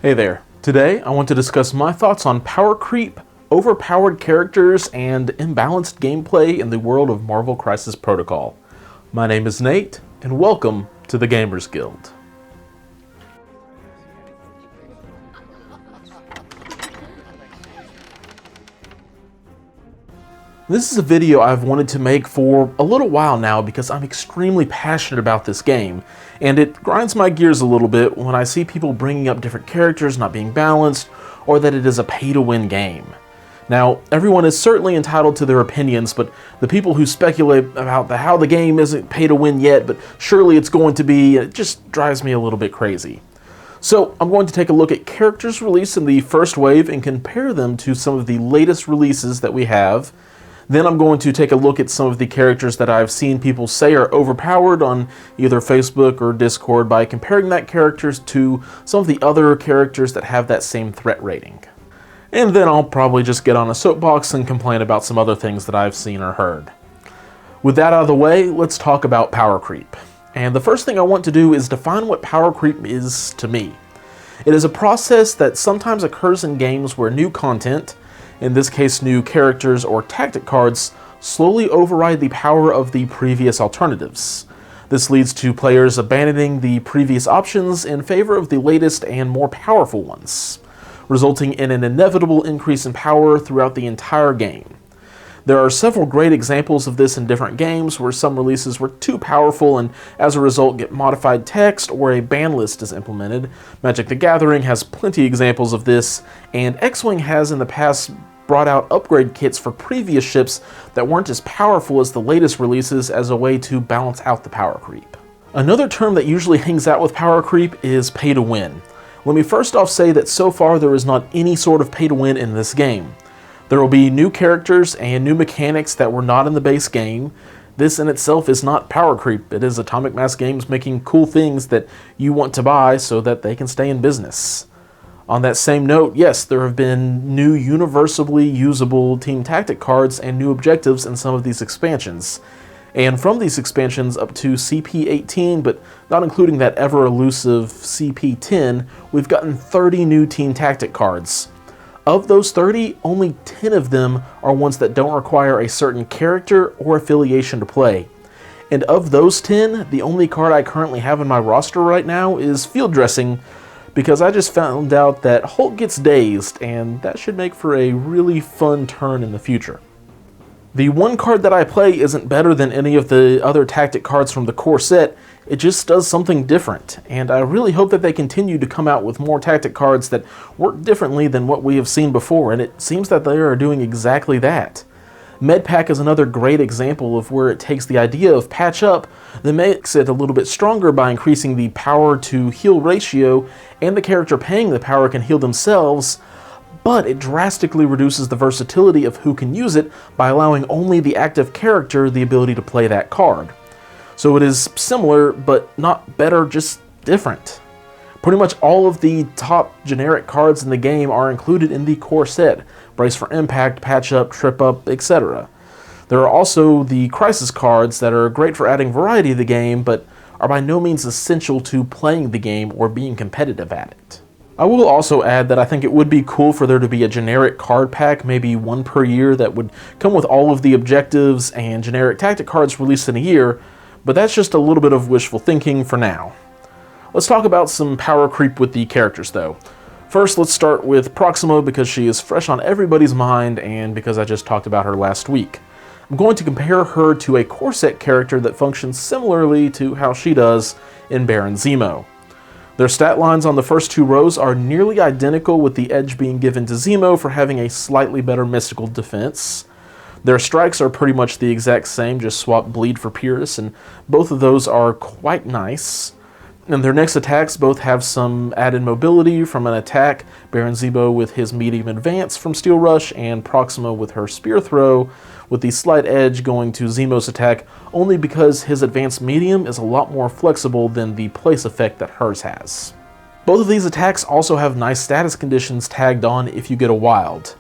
Hey there. Today I want to discuss my thoughts on power creep, overpowered characters, and imbalanced gameplay in the world of Marvel Crisis Protocol. My name is Nate, and welcome to the Gamers Guild. This is a video I've wanted to make for a little while now because I'm extremely passionate about this game, and it grinds my gears a little bit when I see people bringing up different characters not being balanced, or that it is a pay-to-win game. Now, everyone is certainly entitled to their opinions, but the people who speculate about how the game isn't pay-to-win yet, but surely it's going to be, it just drives me a little bit crazy. So, I'm going to take a look at characters released in the first wave and compare them to some of the latest releases that we have. Then I'm going to take a look at some of the characters that I've seen people say are overpowered on either Facebook or Discord by comparing that characters to some of the other characters that have that same threat rating. And then I'll probably just get on a soapbox and complain about some other things that I've seen or heard. With that out of the way, let's talk about power creep. And the first thing I want to do is define what power creep is to me. It is a process that sometimes occurs in games where new content, in this case new characters or tactic cards, slowly override the power of the previous alternatives. This leads to players abandoning the previous options in favor of the latest and more powerful ones, resulting in an inevitable increase in power throughout the entire game. There are several great examples of this in different games where some releases were too powerful and as a result get modified text or a ban list is implemented. Magic the Gathering has plenty examples of this, and X-Wing has in the past brought out upgrade kits for previous ships that weren't as powerful as the latest releases as a way to balance out the power creep. Another term that usually hangs out with power creep is pay to win. Let me first off say that so far there is not any sort of pay to win in this game. There will be new characters and new mechanics that were not in the base game. This in itself is not power creep. It is Atomic Mass Games making cool things that you want to buy so that they can stay in business. On that same note, yes, there have been new universally usable team tactic cards and new objectives in some of these expansions. And from these expansions up to CP18, but not including that ever-elusive CP10, we've gotten 30 new team tactic cards. Of those 30, only 10 of them are ones that don't require a certain character or affiliation to play. And of those 10, the only card I currently have in my roster right now is Field Dressing, because I just found out that Hulk gets dazed, and that should make for a really fun turn in the future. The one card that I play isn't better than any of the other tactic cards from the core set, it just does something different, and I really hope that they continue to come out with more tactic cards that work differently than what we have seen before, and it seems that they are doing exactly that. Medpack is another great example of where it takes the idea of patch up, then makes it a little bit stronger by increasing the power to heal ratio, and the character paying the power can heal themselves, but it drastically reduces the versatility of who can use it by allowing only the active character the ability to play that card. So it is similar, but not better, just different. Pretty much all of the top generic cards in the game are included in the core set: Brace for Impact, Patch Up, Trip Up, etc. There are also the Crisis cards that are great for adding variety to the game, but are by no means essential to playing the game or being competitive at it. I will also add that I think it would be cool for there to be a generic card pack, maybe one per year, that would come with all of the objectives and generic tactic cards released in a year, but that's just a little bit of wishful thinking for now. Let's talk about some power creep with the characters though. First, let's start with Proxima because she is fresh on everybody's mind and because I just talked about her last week. I'm going to compare her to a core set character that functions similarly to how she does in Baron Zemo. Their stat lines on the first two rows are nearly identical, with the edge being given to Zemo for having a slightly better mystical defense. Their strikes are pretty much the exact same, just swap Bleed for Pierce, and both of those are quite nice. And their next attacks both have some added mobility from an attack, Baron Zemo with his medium advance from Steel Rush, and Proxima with her spear throw, with the slight edge going to Zemo's attack only because his advanced medium is a lot more flexible than the place effect that hers has. Both of these attacks also have nice status conditions tagged on if you get a wild.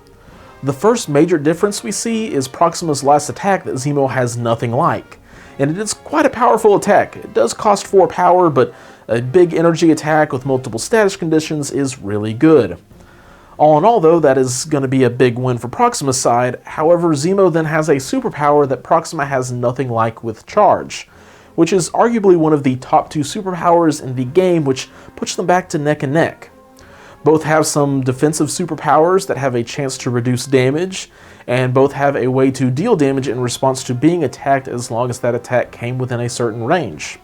The first major difference we see is Proxima's last attack that Zemo has nothing like, and it is quite a powerful attack. It does cost 4 power, but A big energy attack with multiple status conditions is really good. All in all, though, that is going to be a big win for Proxima's side. However, Zemo then has a superpower that Proxima has nothing like with Charge, which is arguably one of the top 2 superpowers in the game, which puts them back to neck and neck. Both have some defensive superpowers that have a chance to reduce damage, and both have a way to deal damage in response to being attacked as long as that attack came within a certain range.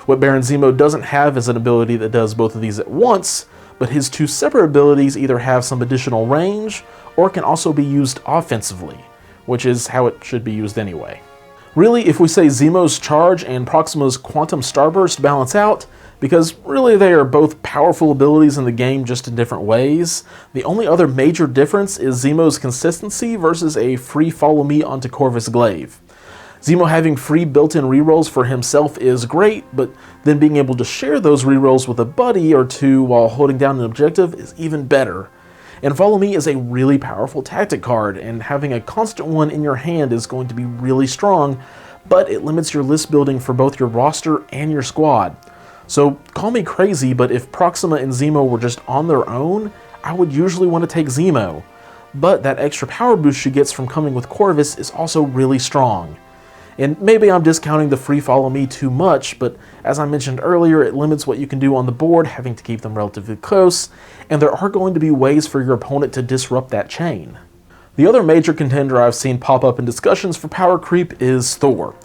What Baron Zemo doesn't have is an ability that does both of these at once, but his 2 separate abilities either have some additional range or can also be used offensively, which is how it should be used anyway. Really, if we say Zemo's Charge and Proxima's Quantum Starburst balance out, because really they are both powerful abilities in the game just in different ways, the only other major difference is Zemo's consistency versus a free follow me onto Corvus Glaive. Zemo having free built-in rerolls for himself is great, but then being able to share those rerolls with a buddy or two while holding down an objective is even better. And Follow Me is a really powerful tactic card, and having a constant one in your hand is going to be really strong, but it limits your list building for both your roster and your squad. So call me crazy, but if Proxima and Zemo were just on their own, I would usually want to take Zemo. But that extra power boost she gets from coming with Corvus is also really strong. And maybe I'm discounting the free follow me too much, but as I mentioned earlier, it limits what you can do on the board, having to keep them relatively close, and there are going to be ways for your opponent to disrupt that chain. The other major contender I've seen pop up in discussions for power creep is Thor.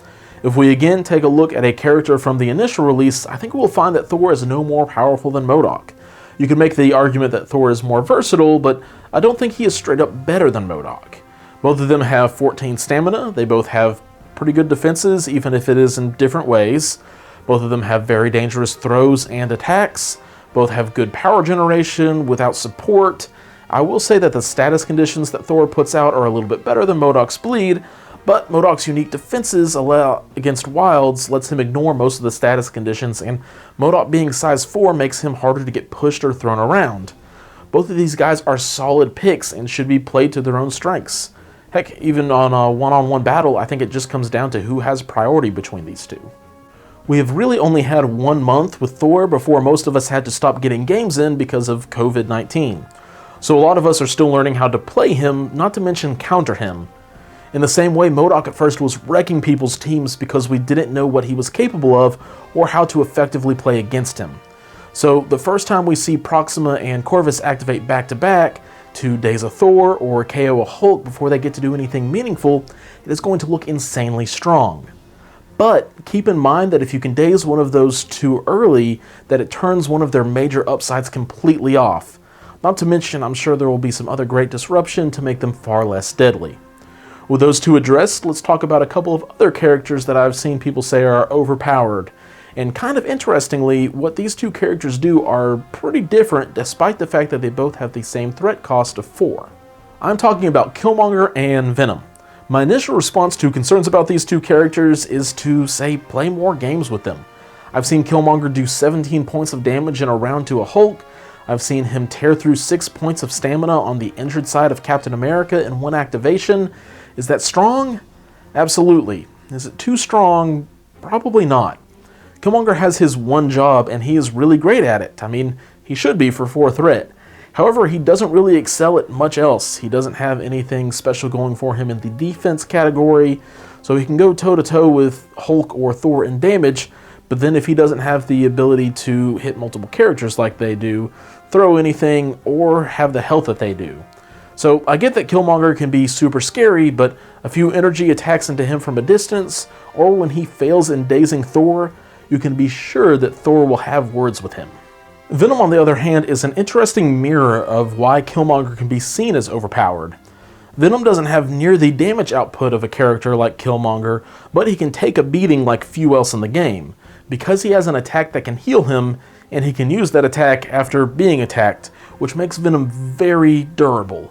If we again take a look at a character from the initial release, I think we'll find that Thor is no more powerful than MODOK. You could make the argument that Thor is more versatile, but I don't think he is straight up better than MODOK. Both of them have 14 stamina, they both have pretty good defenses, even if it is in different ways. Both of them have very dangerous throws and attacks. Both have good power generation without support. I will say that the status conditions that Thor puts out are a little bit better than MODOK's bleed, but MODOK's unique defenses against wilds lets him ignore most of the status conditions, and MODOK being size 4 makes him harder to get pushed or thrown around. Both of these guys are solid picks and should be played to their own strengths. Heck, even on a one-on-one battle, I think it just comes down to who has priority between these two. We have really only had 1 month with Thor before most of us had to stop getting games in because of COVID-19. So a lot of us are still learning how to play him, not to mention counter him. In the same way, MODOK at first was wrecking people's teams because we didn't know what he was capable of or how to effectively play against him. So the first time we see Proxima and Corvus activate back-to-back, to daze a Thor or KO a Hulk before they get to do anything meaningful, it is going to look insanely strong. But keep in mind that if you can daze one of those too early, that it turns one of their major upsides completely off. Not to mention, I'm sure there will be some other great disruption to make them far less deadly. With those two addressed, let's talk about a couple of other characters that I've seen people say are overpowered. And kind of interestingly, what these two characters do are pretty different despite the fact that they both have the same threat cost of 4. I'm talking about Killmonger and Venom. My initial response to concerns about these two characters is to say play more games with them. I've seen Killmonger do 17 points of damage in a round to a Hulk. I've seen him tear through 6 points of stamina on the injured side of Captain America in 1 activation. Is that strong? Absolutely. Is it too strong? Probably not. Killmonger has his one job, and he is really great at it. I mean, he should be for 4 threat. However, he doesn't really excel at much else. He doesn't have anything special going for him in the defense category, so he can go toe-to-toe with Hulk or Thor in damage, but then if he doesn't have the ability to hit multiple characters like they do, throw anything, or have the health that they do. So I get that Killmonger can be super scary, but a few energy attacks into him from a distance, or when he fails in dazing Thor, you can be sure that Thor will have words with him. Venom, on the other hand, is an interesting mirror of why Killmonger can be seen as overpowered. Venom doesn't have near the damage output of a character like Killmonger, but he can take a beating like few else in the game, because he has an attack that can heal him, and he can use that attack after being attacked, which makes Venom very durable.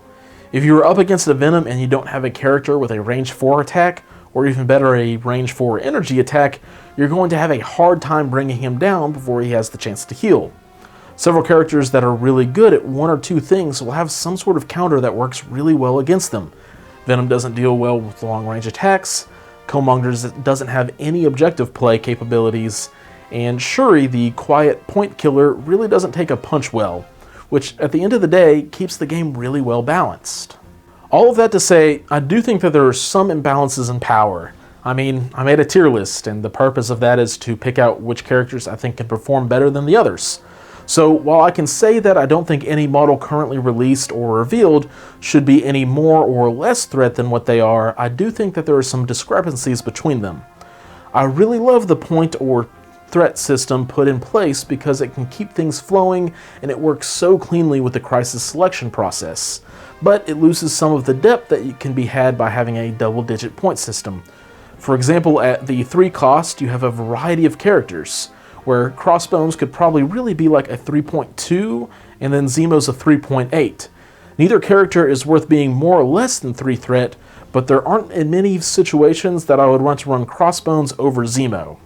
If you are up against a Venom and you don't have a character with a range 4 attack, or even better, a range 4 energy attack, you're going to have a hard time bringing him down before he has the chance to heal. Several characters that are really good at 1 or 2 things will have some sort of counter that works really well against them. Venom doesn't deal well with long range attacks, Killmonger doesn't have any objective play capabilities, and Shuri, the quiet point killer, really doesn't take a punch well, which at the end of the day keeps the game really well balanced. All of that to say, I do think that there are some imbalances in power. I mean, I made a tier list, and the purpose of that is to pick out which characters I think can perform better than the others. So while I can say that I don't think any model currently released or revealed should be any more or less threat than what they are, I do think that there are some discrepancies between them. I really love the point or threat system put in place because it can keep things flowing and it works so cleanly with the crisis selection process, but it loses some of the depth that can be had by having a double-digit point system. For example, at the 3 cost, you have a variety of characters, where Crossbones could probably really be like a 3.2, and then Zemo's a 3.8. Neither character is worth being more or less than 3 threat, but there aren't in many situations that I would want to run Crossbones over Zemo.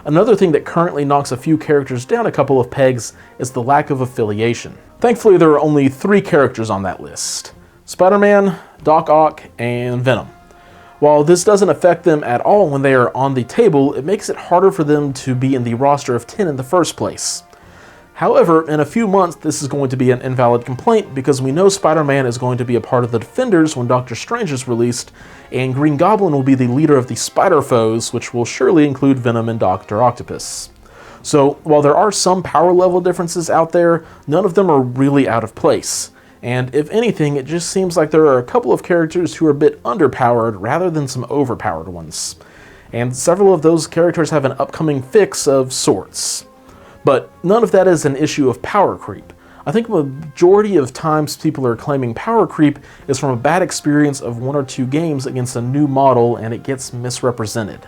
Another thing that currently knocks a few characters down a couple of pegs is the lack of affiliation. Thankfully, there are only 3 characters on that list: Spider-Man, Doc Ock, and Venom. While this doesn't affect them at all when they are on the table, it makes it harder for them to be in the roster of 10 in the first place. However, in a few months this is going to be an invalid complaint because we know Spider-Man is going to be a part of the Defenders when Doctor Strange is released, and Green Goblin will be the leader of the Spider-Foes, which will surely include Venom and Dr. Octopus. So while there are some power level differences out there, none of them are really out of place. And if anything, it just seems like there are a couple of characters who are a bit underpowered rather than some overpowered ones. And several of those characters have an upcoming fix of sorts. But none of that is an issue of power creep. I think the majority of times people are claiming power creep is from a bad experience of 1 or 2 games against a new model and it gets misrepresented.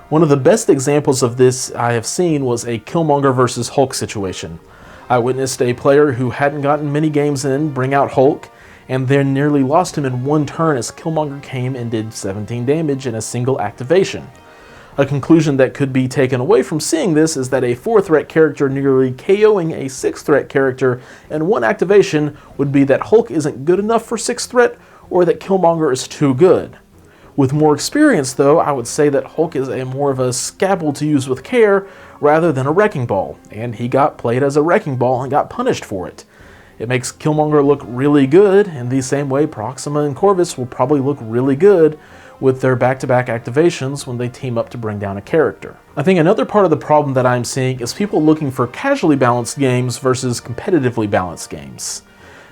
One of the best examples of this I have seen was a Killmonger versus Hulk situation. I witnessed a player who hadn't gotten many games in bring out Hulk, and then nearly lost him in 1 turn as Killmonger came and did 17 damage in a single activation. A conclusion that could be taken away from seeing this is that a 4-threat character nearly KOing a 6-threat character in 1 activation would be that Hulk isn't good enough for 6-threat, or that Killmonger is too good. With more experience though, I would say that Hulk is more of a scalpel to use with care rather than a wrecking ball, and he got played as a wrecking ball and got punished for it. It makes Killmonger look really good, in the same way Proxima and Corvus will probably look really good with their back-to-back activations when they team up to bring down a character. I think another part of the problem that I'm seeing is people looking for casually balanced games versus competitively balanced games.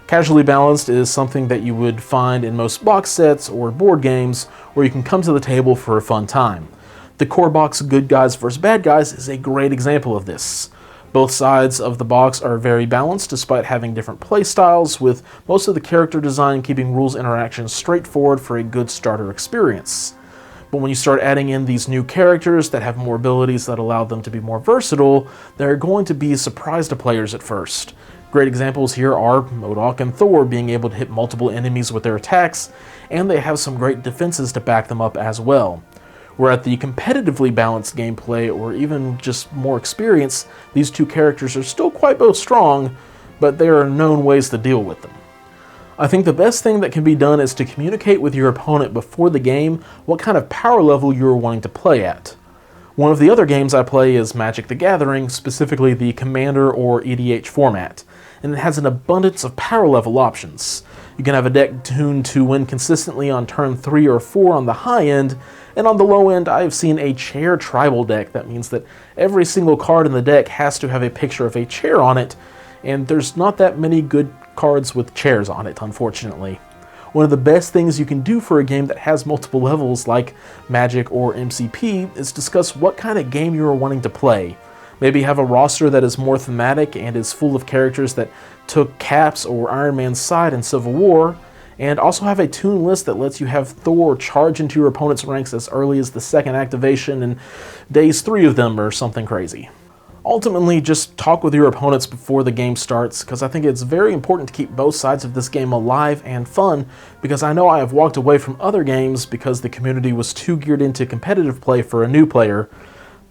Casually balanced is something that you would find in most box sets or board games where you can come to the table for a fun time. The core box Good Guys vs. Bad Guys is a great example of this. Both sides of the box are very balanced despite having different play styles, with most of the character design keeping rules interactions straightforward for a good starter experience. But when you start adding in these new characters that have more abilities that allow them to be more versatile, they're going to be a surprise to players at first. Great examples here are MODOK and Thor being able to hit multiple enemies with their attacks, and they have some great defenses to back them up as well. Where at the competitively balanced gameplay, or even just more experience, these 2 characters are still quite both strong, but there are known ways to deal with them. I think the best thing that can be done is to communicate with your opponent before the game what kind of power level you are wanting to play at. One of the other games I play is Magic the Gathering, specifically the Commander or EDH format, and it has an abundance of power level options. You can have a deck tuned to win consistently on turn 3 or 4 on the high end, and on the low end I have seen a chair tribal deck. That means that every single card in the deck has to have a picture of a chair on it, and there's not that many good cards with chairs on it, unfortunately. One of the best things you can do for a game that has multiple levels like Magic or MCP is discuss what kind of game you are wanting to play. Maybe have a roster that is more thematic and is full of characters that took Cap's or Iron Man's side in Civil War, and also have a toon list that lets you have Thor charge into your opponent's ranks as early as the 2nd activation and days 3 of them or something crazy. Ultimately, just talk with your opponents before the game starts, because I think it's very important to keep both sides of this game alive and fun, because I know I have walked away from other games because the community was too geared into competitive play for a new player,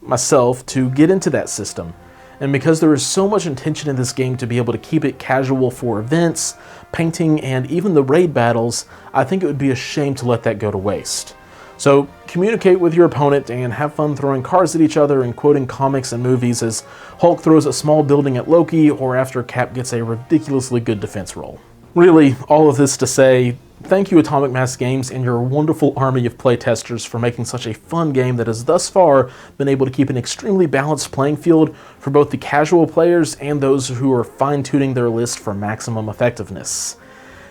myself, to get into that system. And because there is so much intention in this game to be able to keep it casual for events, painting, and even the raid battles, I think it would be a shame to let that go to waste. So communicate with your opponent and have fun throwing cards at each other and quoting comics and movies as Hulk throws a small building at Loki or after Cap gets a ridiculously good defense roll. Really, all of this to say, thank you Atomic Mass Games and your wonderful army of playtesters for making such a fun game that has thus far been able to keep an extremely balanced playing field for both the casual players and those who are fine-tuning their list for maximum effectiveness.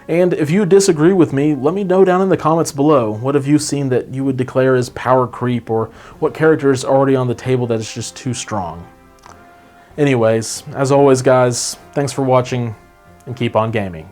And if you disagree with me, let me know down in the comments below. What have you seen that you would declare as power creep, or what character is already on the table that is just too strong? Anyways, as always guys, thanks for watching, and keep on gaming.